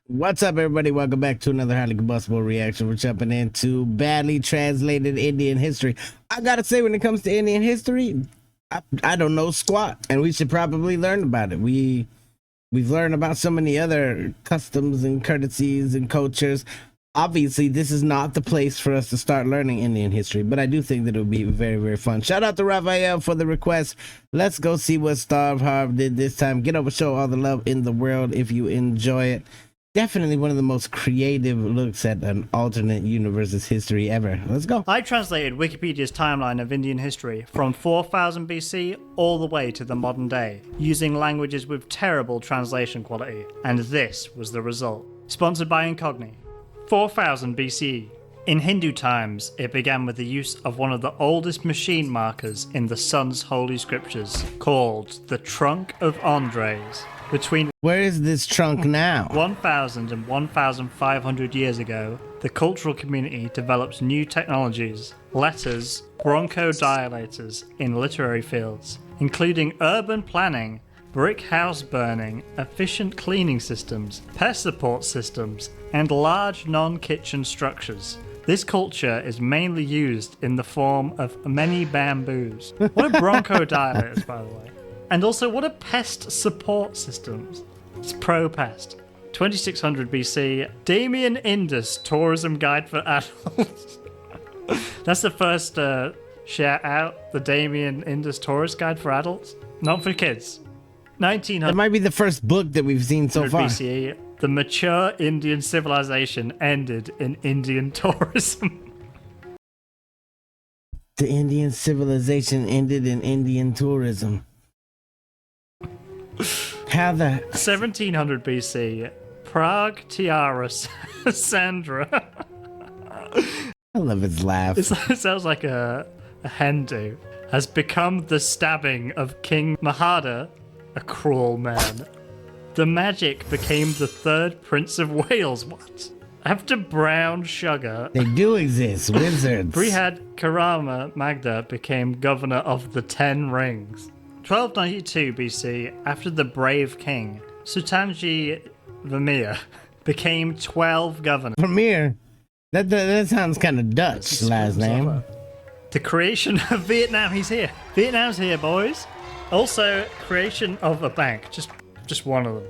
What's up, everybody? Welcome back to another highly combustible reaction. We're jumping into badly translated Indian history. I gotta say, when it comes to Indian history, I don't know squat, and we should probably learn about it. We've learned about so many other customs and courtesies and cultures. Obviously, this is not the place for us to start learning Indian history, but I do think that it would be very, very fun. Shout out to Raphael for the request. Let's go see what Starve Harv did this time. Get over, show all the love in the world if you enjoy it. Definitely one of the most creative looks at an alternate universe's history ever. Let's go. I translated Wikipedia's timeline of Indian history from 4000 BC all the way to the modern day, using languages with terrible translation quality, and this was the result. Sponsored by Incogni. 4000 BC. In Hindu times, it began with the use of one of the oldest machine markers in the sun's holy scriptures, called the Trunk of Andres. Between Where is this trunk now? 1000 and 1500 years ago, the cultural community developed new technologies, letters, bronchodilators in literary fields, including urban planning, brick house burning, efficient cleaning systems, pest support systems, and large non-kitchen structures. This culture is mainly used in the form of many bamboos. What are bronchodilators, by the way? And also, what are pest support systems? It's pro-pest. 2600 BC, Damien Indus Tourism Guide for Adults. That's the first shout out, the Damien Indus Tourist Guide for Adults. Not for kids. 1900 That might be the first book that we've seen so far. BCE, the mature Indian civilization ended in Indian tourism. The Indian civilization ended in Indian tourism. How the 1700 BC, Prague Tiara Sandra. I love his laugh. It sounds like a Hindu. Has become the stabbing of King Mahada, a cruel man. The magic became the third Prince of Wales. What? After brown sugar, They do exist, wizards. Brihad Karama Magda became governor of the Ten Rings. 1292 BC, after the brave king, Sultanji Vamir became 12 governors. Premier. That sounds kind of Dutch last name. The creation of Vietnam, he's here. Vietnam's here, boys. Also, creation of a bank, just one of them.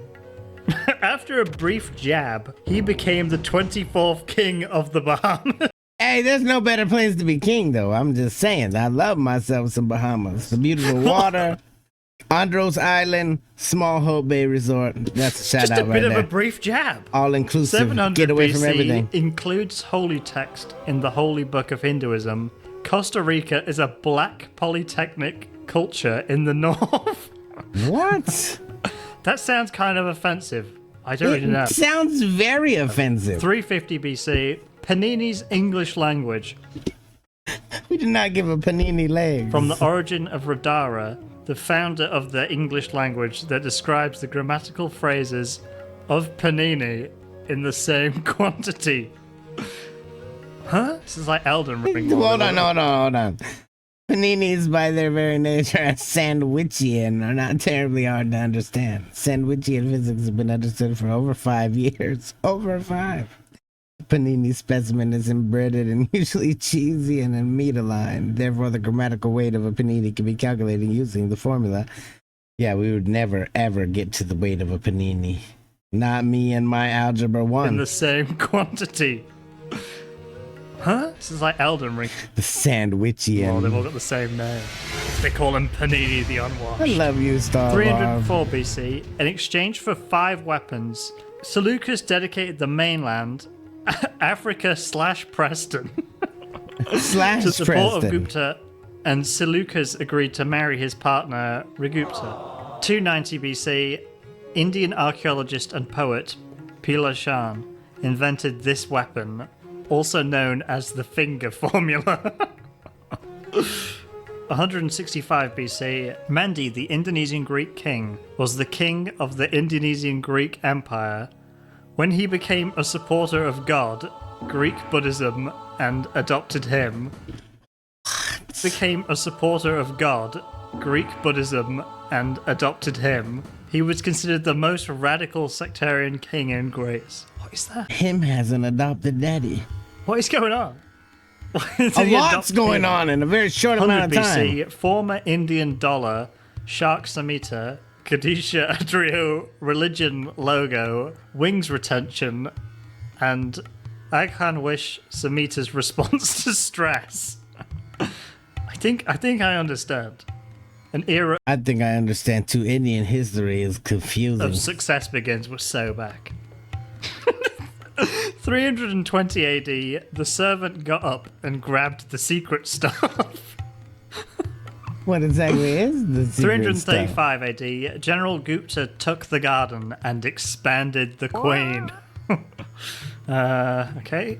After a brief jab, he became the 24th king of the Bahamas. Hey, there's no better place to be king, though. I'm just saying. I love myself some Bahamas. The beautiful water, Andros Island, Small Hope Bay Resort. That's a shout Just out a right bit there. of a brief jab. All inclusive. 700 Get away BC from everything. includes holy text in the Holy Book of Hinduism. Costa Rica is a black polytechnic culture in the north. What? That sounds kind of offensive. I don't really know. It sounds very offensive. 350 BC, Panini's English language. We did not give a panini legs. From the origin of Radara, the founder of the English language that describes the grammatical phrases of Panini in the same quantity. Huh? This is like Elden Ring. Hold on. Paninis, by their very nature, are sandwichian, are not terribly hard to understand. Sandwichian physics have been understood for over 5 years. Over 5. Panini specimen is embedded and usually cheesy and in meat aligned. Therefore, the grammatical weight of a panini can be calculated using the formula. Yeah, we would never, ever get to the weight of a panini. Not me and my Algebra 1. In the same quantity. Huh? This is like Elden Ring. The sandwichian. Oh, they've all got the same name. They call him Panini the Unwashed. I love you, Star 304 BC, in exchange for 5 weapons, Seleucus dedicated the mainland, Africa / Preston, Slash to support of Preston. Gupta, and Seleucus agreed to marry his partner, Rigupta. 290 BC, Indian archaeologist and poet Pila Shan invented this weapon, also known as the finger formula. 165 BC, Mandi, the Indonesian Greek king, was the king of the Indonesian Greek Empire. When he became a supporter of God, Greek Buddhism, and adopted him, became a supporter of God, Greek Buddhism, and adopted him, he was considered the most radical sectarian king in Greece. What is that? Him has an adopted daddy. What is going on? A lot's going on in a very short amount of time. 100 BC, former Indian dollar, Shark Samhita, Kadisha Adrio religion logo, wings retention, and Aghan Wish Samhita's response to stress. I think I understand. An era I think I understand too. Indian history is confusing. of success begins was so back. 320 AD, the servant got up and grabbed the secret stuff. What exactly is the secret stuff? 335 AD, General Gupta took the garden and expanded the queen. Okay.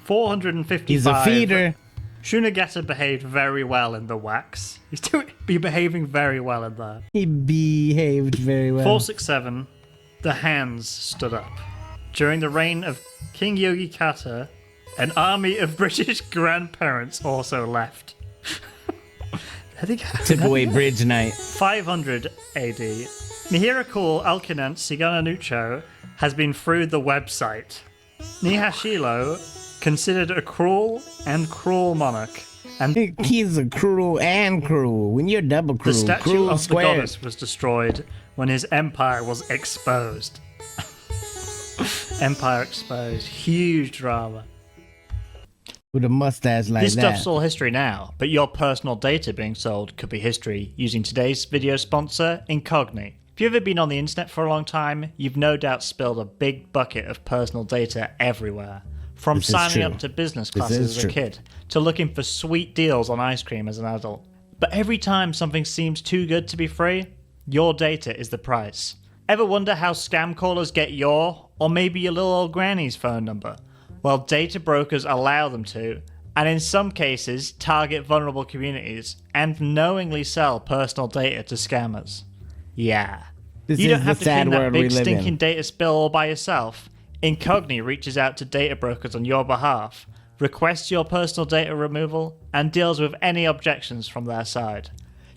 455. He's a feeder. Shunagata behaved very well in the wax. He's behaving very well in that. He behaved very well. 467, the hands stood up. During the reign of King Yogi Kata, an army of British grandparents also left. Tip-away bridge night. 500 AD, Mihirakul Alkinant Sigananucho has been through the website. Nihashilo, considered a cruel monarch, and He's a cruel and cruel. When you're double cruel, the statue cruel of squared. the goddess was destroyed when his empire was exposed. Empire exposed. Huge drama. With a mustache like This that. stuff's all history now, but your personal data being sold could be history using today's video sponsor, Incogni. If you've ever been on the internet for a long time, you've no doubt spilled a big bucket of personal data everywhere. From This is signing true. up to business This classes is as a true. kid, to looking for sweet deals on ice cream as an adult. But every time something seems too good to be free, your data is the price. Ever wonder how scam callers get your, or maybe your little old granny's phone number? Well, data brokers allow them to, and in some cases target vulnerable communities and knowingly sell personal data to scammers. Yeah. This You is don't have the to sad clean that world we big live stinking in. data spill all by yourself. Incogni reaches out to data brokers on your behalf, requests your personal data removal, and deals with any objections from their side.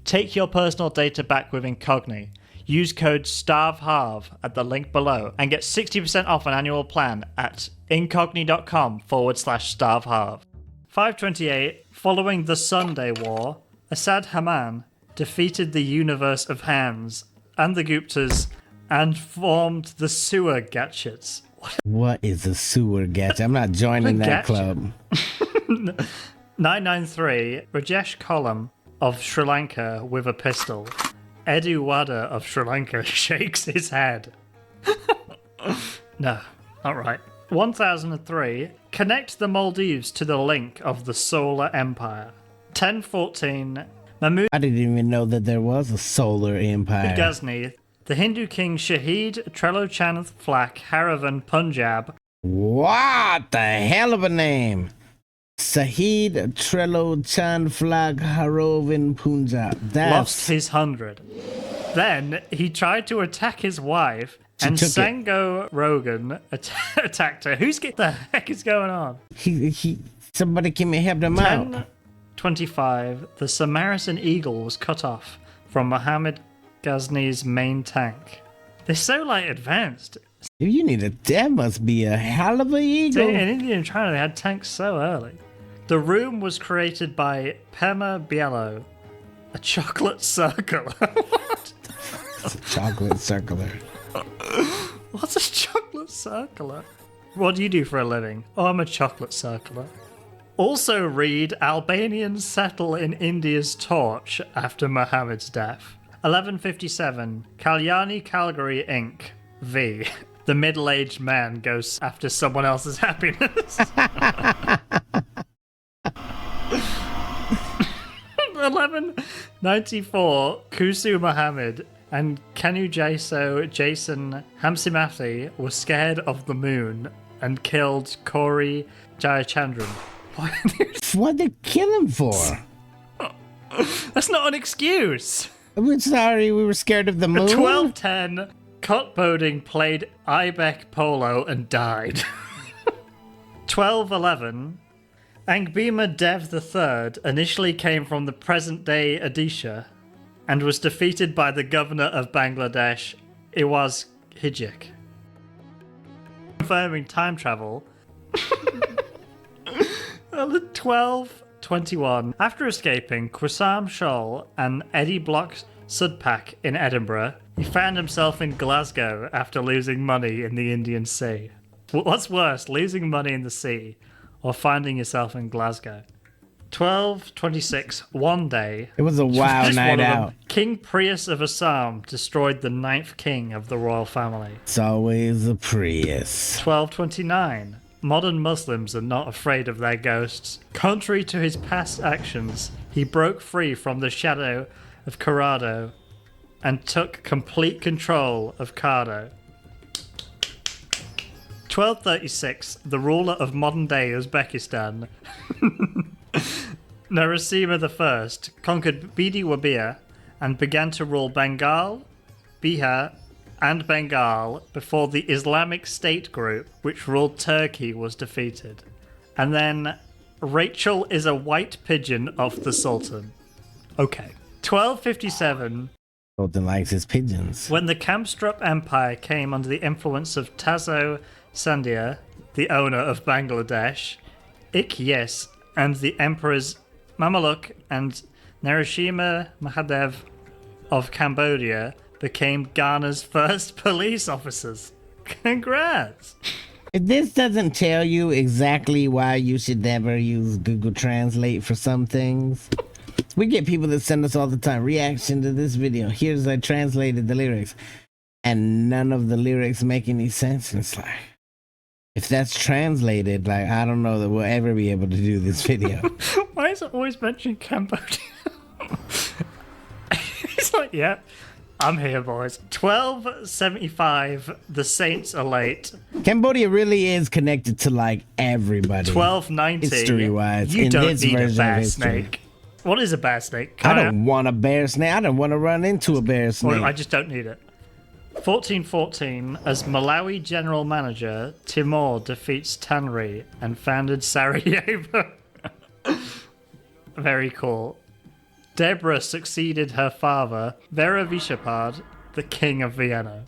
Take your personal data back with Incogni. Use code STARVHARV at the link below and get 60% off an annual plan at incogni.com/StarveHarv. 528, following the Sunday War, Asad Haman defeated the Universe of Hands and the Guptas and formed the Sewer Gatchets. What is a sewer gadget? I'm not joining that gadget? club. 993, Rajesh Kolam of Sri Lanka with a pistol. Edu Wada of Sri Lanka shakes his head. No, not right. 1003, connect the Maldives to the link of the Solar Empire. 1014, Mahmud I didn't even know that there was a solar empire. Ghazni, the Hindu king Shahid Trelochan Flak Haravan Punjab. What the hell of a name? Sahid Trello Chan Flag Harovin Punjab. Lost That's his 100. Then he tried to attack his wife, and took it. Sango Rogan attacked her. The heck is going on? he somebody can help them out. 1025, the Saracen eagle was cut off from Muhammad Ghazni's main tank. They're so advanced. You need that must be a hell of a eagle. In India and China, they had tanks so early. The room was created by Pema Bielo, a chocolate circular. What? It's a chocolate circular. What's a chocolate circular? What do you do for a living? Oh, I'm a chocolate circular. Also read Albanians settle in India's torch after Muhammad's death. 1157, Kalyani Calgary Inc. v. The middle-aged man goes after someone else's happiness. 1194, Kusu Muhammad and Kanu Jason Hamsimathi were scared of the moon and killed Corey Jayachandran. What'd they kill him for? That's not an excuse. We're sorry, we were scared of the moon. 1210, Cotboding played Ibec Polo and died. 1211, Angbima Dev III initially came from the present-day Odisha and was defeated by the governor of Bangladesh, Iwaz Hijik. Confirming time travel. 1221. After escaping Quasam Shoal and Eddie Block Sudpak in Edinburgh, he found himself in Glasgow after losing money in the Indian Sea. What's worse, losing money in the sea or finding yourself in Glasgow? 1226. One day. It was a wild night out. King Prius of Assam destroyed the 9th king of the royal family. It's always a Prius. 1229. Modern Muslims are not afraid of their ghosts. Contrary to his past actions, he broke free from the shadow of Corrado and took complete control of Cardo. 1236. The ruler of modern-day Uzbekistan, Narasimha I, conquered Bidi Wabir and began to rule Bengal, Bihar, and Bengal before the Islamic State group, which ruled Turkey, was defeated. And then Rachel is a white pigeon of the Sultan. Okay. 1257. Sultan likes his pigeons. When the Kamstrup Empire came under the influence of Tasso Sandhya, the owner of Bangladesh, Ikyes, and the emperors Mamaluk and Narasimha Mahadev of Cambodia became Ghana's first police officers. Congrats! If this doesn't tell you exactly why you should never use Google Translate for some things, we get people that send us all the time reaction to this video. Here's I translated the lyrics, and none of the lyrics make any sense. And it's like, if that's translated, like, I don't know that we'll ever be able to do this video. Why is it always mentioning Cambodia? He's like, yeah. I'm here, boys. 1275, the Saints are late. Cambodia really is connected to, like, everybody. 1290, history-wise, you in don't this need a version bear of history. snake. What is a bear snake? I don't want a bear snake. I don't want to run into a bear snake. Well, I just don't need it. 1414, as Malawi general manager, Timur defeats Tanri and founded Sarajevo. Very cool. Deborah succeeded her father, Vera Vishapad, the king of Vienna.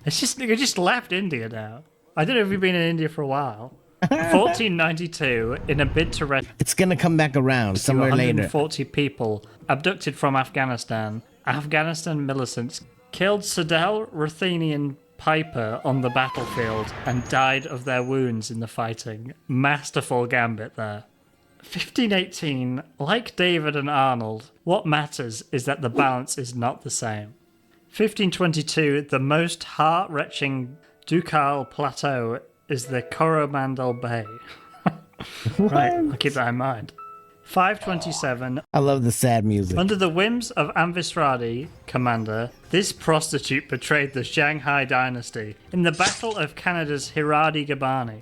You just left India now. I don't know if you've been in India for a while. 1492, in a bid to rescue It's going to come back around somewhere later. 140 people abducted from Afghanistan. Afghanistan militants killed Sadal Ruthenian Piper on the battlefield and died of their wounds in the fighting. Masterful gambit there. 1518, like David and Arnold, what matters is that the balance is not the same. 1522, the most heart-wrenching ducal plateau is the Coromandel Bay. Right, I'll keep that in mind. 527, I love the sad music. under the whims of Amvisradi, commander, this prostitute betrayed the Shanghai dynasty in the Battle of Canada's Hiradi Gabani.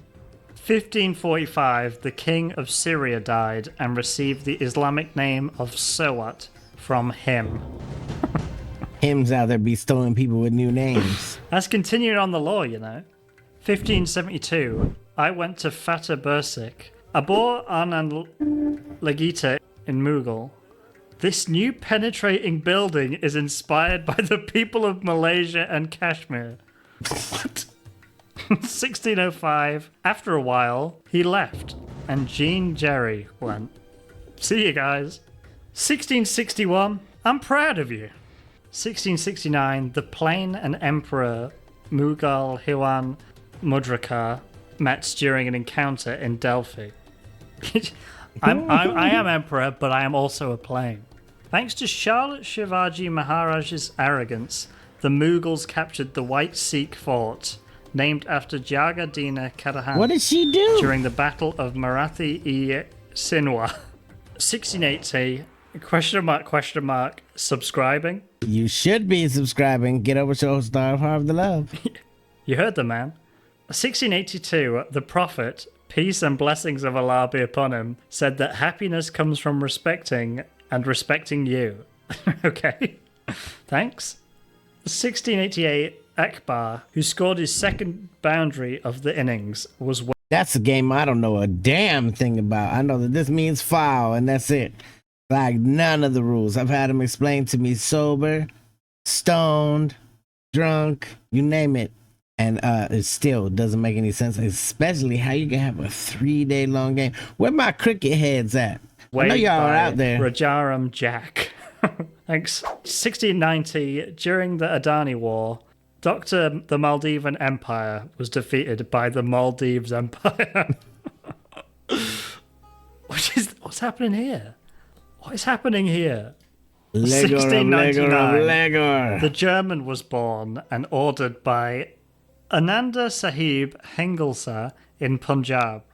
1545, the king of Syria died and received the Islamic name of Sawat from him. Him's out there bestowing people with new names. That's continuing on the law, you know. 1572, I went to Fatah Bursik, Abor Anand Legita in Mughal. This new penetrating building is inspired by the people of Malaysia and Kashmir. What? 1605, after a while, he left, and Jean Jerry went. See you guys. 1661, I'm proud of you. 1669, the plain and Emperor Mughal Hiwan Mudraka met during an encounter in Delphi. I am Emperor, but I am also a plane. Thanks to Charlotte Shivaji Maharaj's arrogance, the Mughals captured the White Sikh fort, named after Jagadina Kadahan. What did she do? During the Battle of Marathi-e-Sinwa. 1680, question mark, subscribing? You should be subscribing. Get over to Star of the Love. You heard the man. 1682, the Prophet, peace and blessings of Allah be upon him, said that happiness comes from respecting and respecting you. Okay, thanks. 1688, Akbar, who scored his second boundary of the innings, was... That's a game I don't know a damn thing about. I know that this means foul, and that's it. Like none of the rules. I've had them explained to me sober, stoned, drunk, you name it. And it still doesn't make any sense, especially how you can have a 3-day long game. Where my cricket heads at? I know y'all are out there. Rajaram Jack. Thanks. 1690, during the Adani War, the Maldivian Empire was defeated by the Maldives Empire. What's happening here? What is happening here? 1699, the German was born and ordered by Ananda Sahib Hengelsa in Punjab.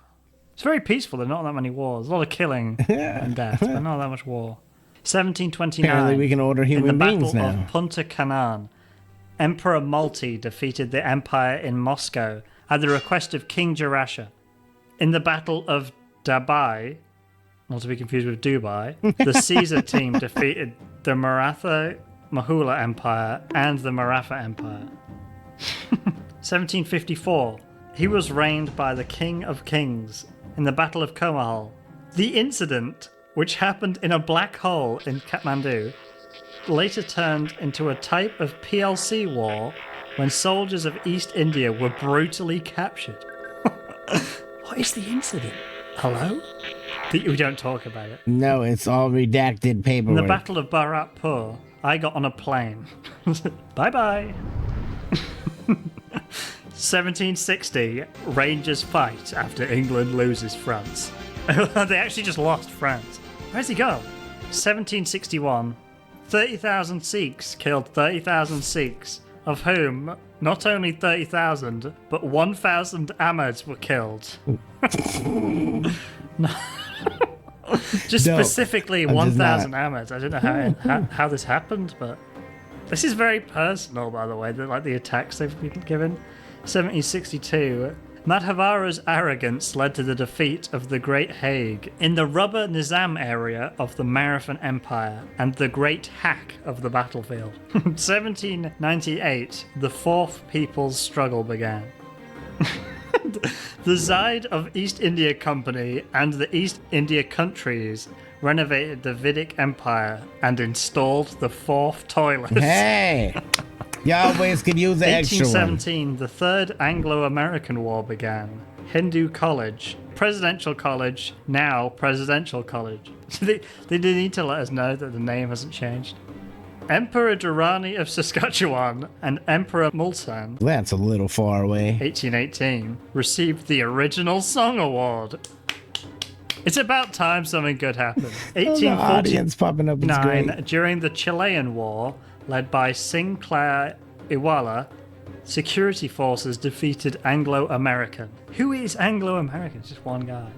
It's very peaceful. There's not that many wars. A lot of killing and death, but not that much war. 1729. Apparently we can order human beings now. In the Battle of Punta Kanan, Emperor Multi defeated the empire in Moscow at the request of King Jarasha. In the Battle of Dabai, not to be confused with Dubai, the Caesar team defeated the Maratha Mahula Empire and the Maratha Empire. 1754. He was reigned by the King of Kings in the Battle of Combustible. The incident, which happened in a black hole in Kathmandu, later turned into a type of PLC war when soldiers of East India were brutally captured. What is the incident? Hello? We don't talk about it. No, it's all redacted paperwork. In the Battle of Bharatpur, I got on a plane. Bye-bye. 1760, Rangers fight after England loses France. They actually just lost France. Where's he go? 1761, 30,000 Sikhs killed 30,000 Sikhs, of whom not only 30,000, but 1,000 Ahmads were killed. Specifically 1,000 Ahmads. I don't know how this happened, but this is very personal, by the way, the attacks they've been given. 1762, Madhavara's arrogance led to the defeat of the Great Hague in the rubber Nizam area of the Marathan Empire and the Great Hack of the battlefield. 1798, the Fourth People's Struggle began. The Zaid of East India Company and the East India countries renovated the Vedic Empire and installed the fourth toilet. Hey! You always could use the extra one. 1817, the Third Anglo-American War began. Hindu College, Presidential College, now Presidential College. They need to let us know that the name hasn't changed. Emperor Durrani of Saskatchewan and Emperor Mulsan, That's a little far away. 1818, received the Original Song Award. It's about time something good happened. The audience popping up is great. During the Chilean War, led by Sinclair Iwala, security forces defeated Anglo-American. Who is Anglo-American? It's just one guy.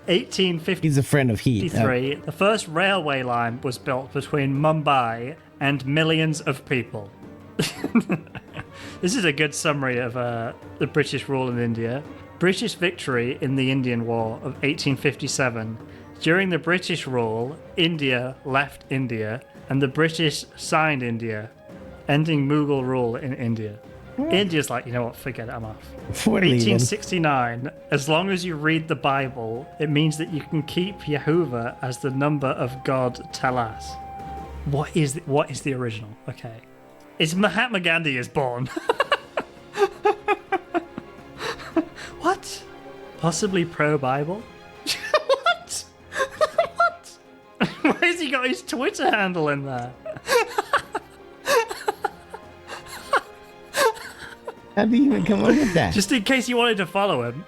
1853. He's a friend of Heat. The first railway line was built between Mumbai and millions of people. This is a good summary of the British rule in India. British victory in the Indian War of 1857. During the British rule, India left India, and the British signed India, ending Mughal rule in India. India's like, you know what, forget it, I'm off. 1869, as long as you read the Bible, it means that you can keep Yehovah as the number of God Telas. What is the original? Okay. It's Mahatma Gandhi is born. What? Possibly pro-Bible? What? What? Why has he got his Twitter handle in there? How do you even come up with that? Just in case you wanted to follow him.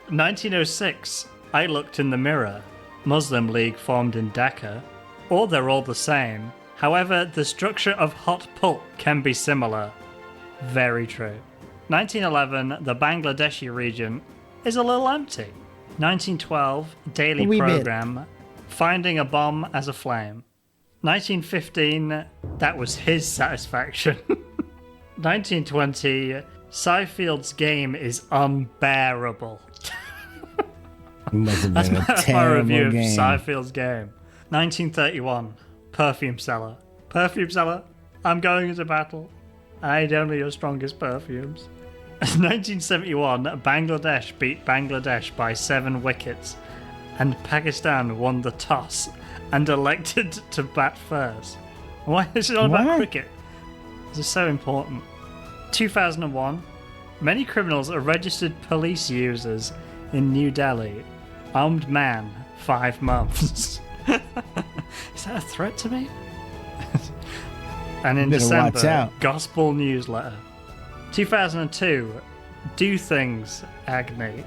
1906, I looked in the mirror. Muslim League formed in Dhaka. Or they're all the same. However, the structure of hot pulp can be similar. Very true. 1911, the Bangladeshi region is a little empty. 1912, daily program, finding a bomb as a flame. 1915, that was his satisfaction. 1920, Seyfield's game is unbearable. That's my review of Seyfield's game. 1931, perfume seller. Perfume seller, I'm going into battle. I need only your strongest perfumes. 1971, Bangladesh beat Bangladesh by 7 wickets and Pakistan won the toss and elected to bat first. Why is it all about What? cricket? This is so important. 2001. Many criminals are registered police users in New Delhi. Armed man, 5 months. Is that a threat to me? And in Better watch December, out. Gospel newsletter. 2002. Do things, Agni.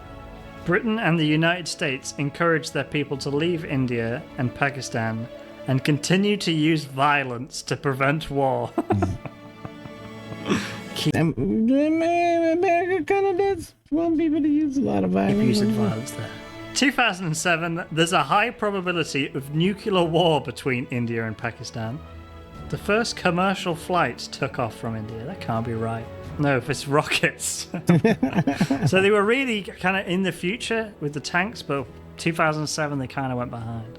Britain and the United States encourage their people to leave India and Pakistan and continue to use violence to prevent war. America kind of does want people to use a lot of violence. Abuse of violence there. 2007, there's a high probability of nuclear war between India and Pakistan. The first commercial flight took off from India. That can't be right. No, if it's rockets. So they were really kind of in the future with the tanks, but 2007 they kind of went behind.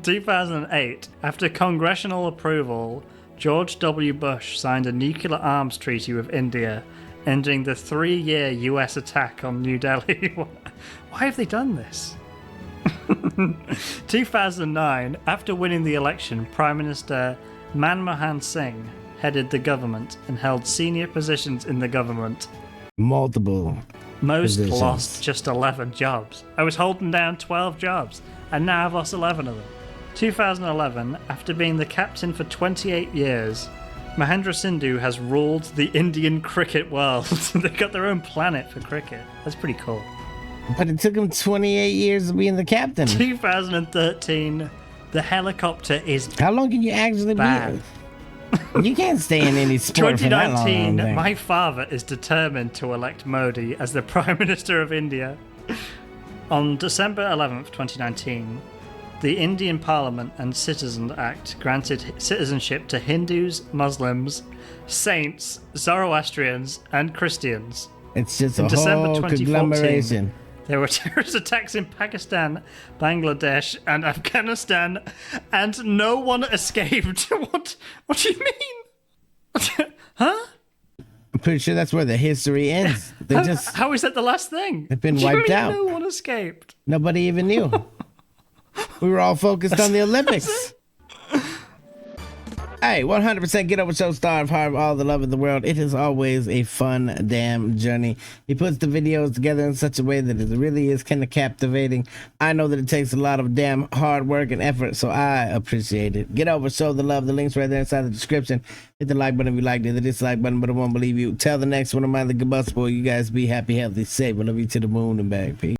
2008, after congressional approval, George W. Bush signed a nuclear arms treaty with India, ending the 3-year US attack on New Delhi. Why have they done this? 2009, after winning the election, Prime Minister Manmohan Singh headed the government and held senior positions in the government. Multiple. Most Positions. lost just 11 jobs. I was holding down 12 jobs, and now I've lost 11 of them. 2011, after being the captain for 28 years, Mahendra Sindhu has ruled the Indian cricket world. They've got their own planet for cricket. That's pretty cool. But it took him 28 years to being the captain. 2013, the helicopter is How long can you actually bad. be? You can't stay in any sport for that long. I 2019, don't think. my father is determined to elect Modi as the Prime Minister of India. On December 11th, 2019, the Indian Parliament and Citizens Act granted citizenship to Hindus, Muslims, Saints, Zoroastrians, and Christians. It's just In a December whole 2014, conglomeration. There were terrorist attacks in Pakistan, Bangladesh, and Afghanistan, and no one escaped. What do you mean? Huh? I'm pretty sure that's where the history ends. They just How is that the last thing? They've been What do you wiped mean out. No one escaped. nobody even knew. We were all focused on the Olympics. Hey, 100% Get Over Show star of Heart, all the love in the world. It is always a fun damn journey. He puts the videos together in such a way that it really is kind of captivating. I know that it takes a lot of damn hard work and effort, so I appreciate it. Get Over Show the love. The link's right there inside the description. Hit the like button if you liked it. The dislike button, but I won't believe you. Tell the next one of mine, the Combustible. You guys be happy, healthy, safe. I love you to the moon and back. Peace.